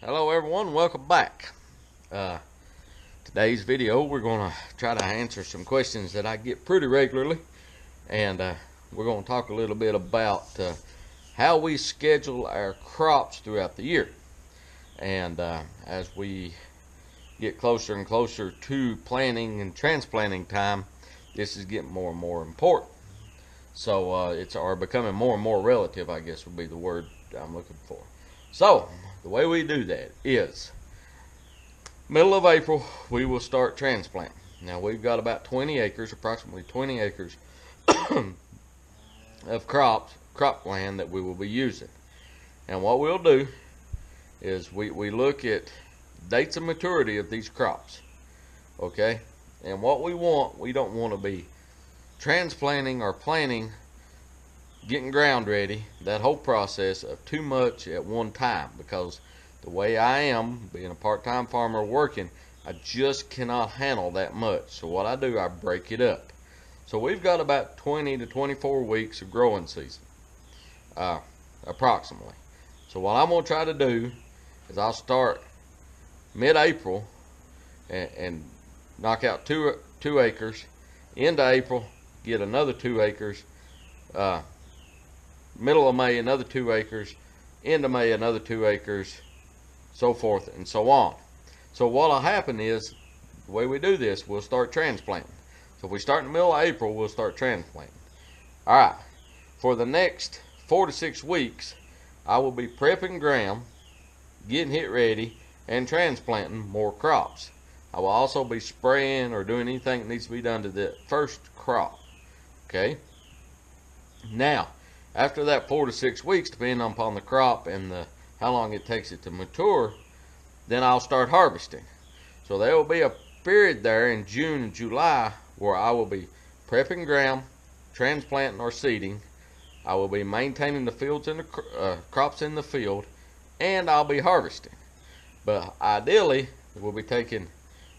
Hello everyone, welcome back. Today's video we're going to try to answer some questions that I get pretty regularly, and we're going to talk a little bit about how we schedule our crops throughout the year. And as we get closer and closer to planting and transplanting time, this is getting more and more important. So it's becoming more and more relative, I guess would be the word I'm looking for. So the way we do that is middle of April we will start transplanting. Now we've got about 20 acres, approximately 20 acres of crop land that we will be using. And what we'll do is we look at dates of maturity of these crops. Okay? And what we don't want to be transplanting or planting, getting ground ready, that whole process of too much at one time, because the way I am, being a part-time farmer working, I just cannot handle that much. So what I do, I break it up. So we've got about 20 to 24 weeks of growing season, approximately. So what I'm going to try to do is I'll start mid-April and knock out two acres. Into April, get another 2 acres. Middle of May, another 2 acres. End of May, another 2 acres. So forth and so on. So what'll happen is, the way we do this, we'll start transplanting. So if we start in the middle of April, we'll start transplanting. Alright, for the next 4 to 6 weeks, I will be prepping ground, getting it ready, and transplanting more crops. I will also be spraying or doing anything that needs to be done to the first crop. Okay? Now, after that 4 to 6 weeks, depending upon the crop and how long it takes it to mature, then I'll start harvesting. So there will be a period there in June and July where I will be prepping ground, transplanting or seeding. I will be maintaining the fields and the crops in the field, and I'll be harvesting. But ideally, we'll be taking,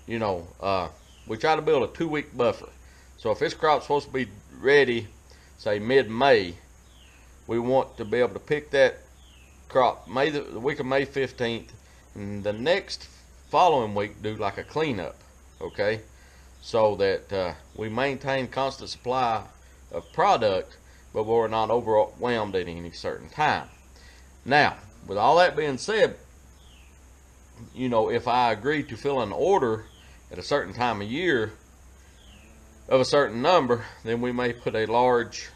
we try to build a 2-week buffer. So if this crop's supposed to be ready, say mid-May, we want to be able to pick that crop the week of May 15th, and the next following week do like a cleanup, okay? So that we maintain constant supply of product, but we're not overwhelmed at any certain time. Now, with all that being said, if I agree to fill an order at a certain time of year of a certain number, then we may put a large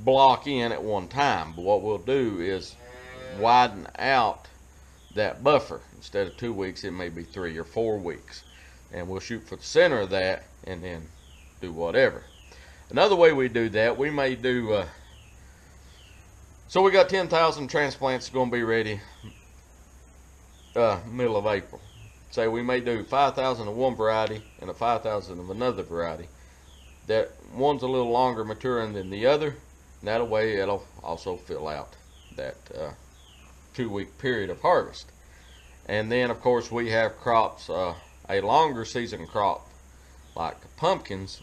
block in at one time. But what we'll do is widen out that buffer. Instead of 2 weeks, it may be 3 or 4 weeks, and we'll shoot for the center of that and then do whatever. Another way we do that, we may do so we got 10,000 transplants going to be ready middle of April. Say we may do 5,000 of one variety and 5,000 of another variety. That one's a little longer maturing than the other. That way it'll also fill out that 2-week period of harvest. And then of course we have crops, a longer season crop like pumpkins,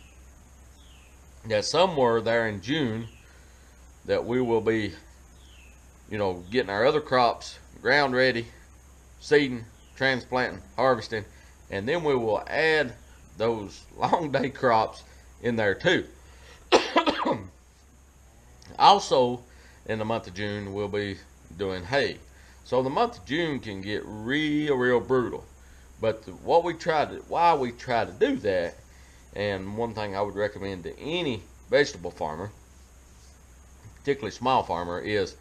that somewhere there in June that we will be getting our other crops ground ready, seeding, transplanting, harvesting, and then we will add those long day crops in there too. Also, in the month of June, we'll be doing hay. So the month of June can get real brutal. But why we try to do that, and one thing I would recommend to any vegetable farmer, particularly small farmer, is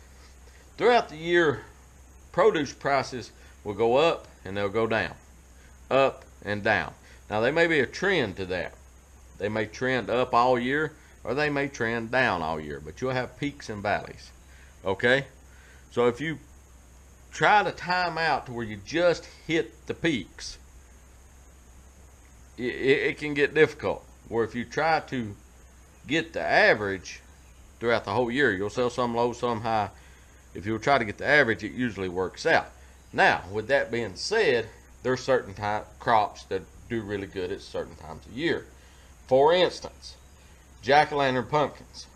throughout the year, produce prices will go up and they'll go down, up and down. Now there may be a trend to that. They may trend up all year, or they may trend down all year, but you'll have peaks and valleys. Okay? So if you try to time out to where you just hit the peaks, it can get difficult. Where if you try to get the average throughout the whole year, you'll sell some low, some high. If you try to get the average, it usually works out. Now, with that being said, there's certain crops that do really good at certain times of year. For instance, jack-o'-lantern pumpkins.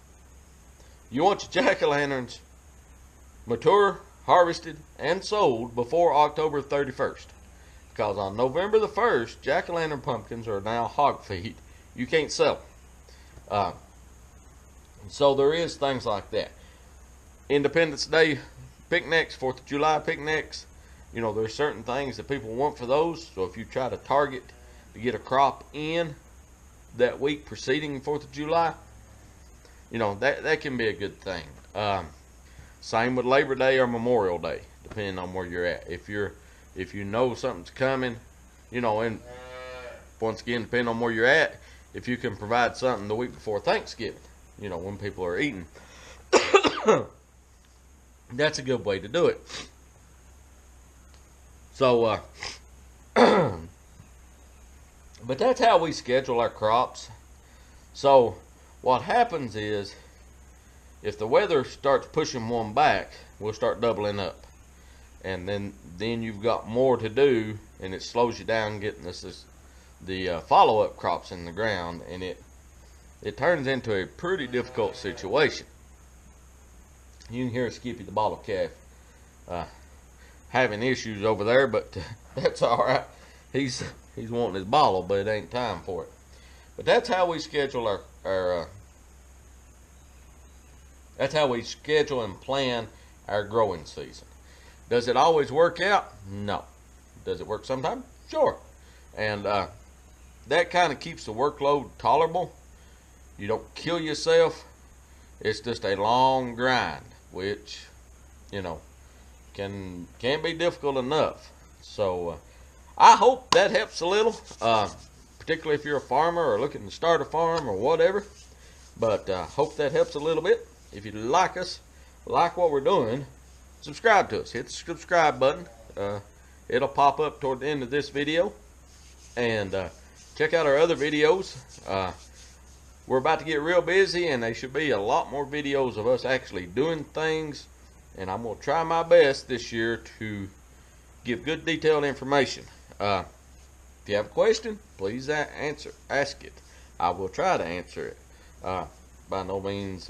You want your jack-o'-lanterns mature, harvested and sold before October 31st. Because on November the 1st, jack-o'-lantern pumpkins are now hog feed. You can't sell them. So there is things like that. Independence Day picnics, 4th of July picnics, you know, there's certain things that people want for those. So if you try to target to get a crop in that week preceding 4th of July, you know, that can be a good thing. Same with Labor Day or Memorial Day, depending on where you're at. If you know something's coming, you know, and once again, depending on where you're at, if you can provide something the week before Thanksgiving, you know, when people are eating, that's a good way to do it. So, but that's how we schedule our crops. So what happens is, if the weather starts pushing one back, we'll start doubling up, and then you've got more to do, and it slows you down getting the follow-up crops in the ground, and it turns into a pretty difficult situation. You can hear Skippy the bottle calf having issues over there, but that's all right. He's wanting his bottle, but it ain't time for it. But that's how we schedule our that's how we schedule and plan our growing season. Does it always work out? No. Does it work sometimes? Sure. And that kind of keeps the workload tolerable. You don't kill yourself. It's just a long grind, which, you know, can be difficult enough. So I hope that helps a little, particularly if you're a farmer or looking to start a farm or whatever. But hope that helps a little bit. If you like us, like what we're doing, subscribe to us. Hit the subscribe button. It'll pop up toward the end of this video. And check out our other videos. We're about to get real busy, and there should be a lot more videos of us actually doing things. And I'm going to try my best this year to give good detailed information. If you have a question, please ask it. I will try to answer it. By no means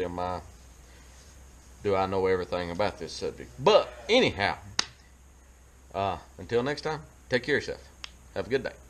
do I know everything about this subject. But anyhow, until next time, take care of yourself. Have a good day.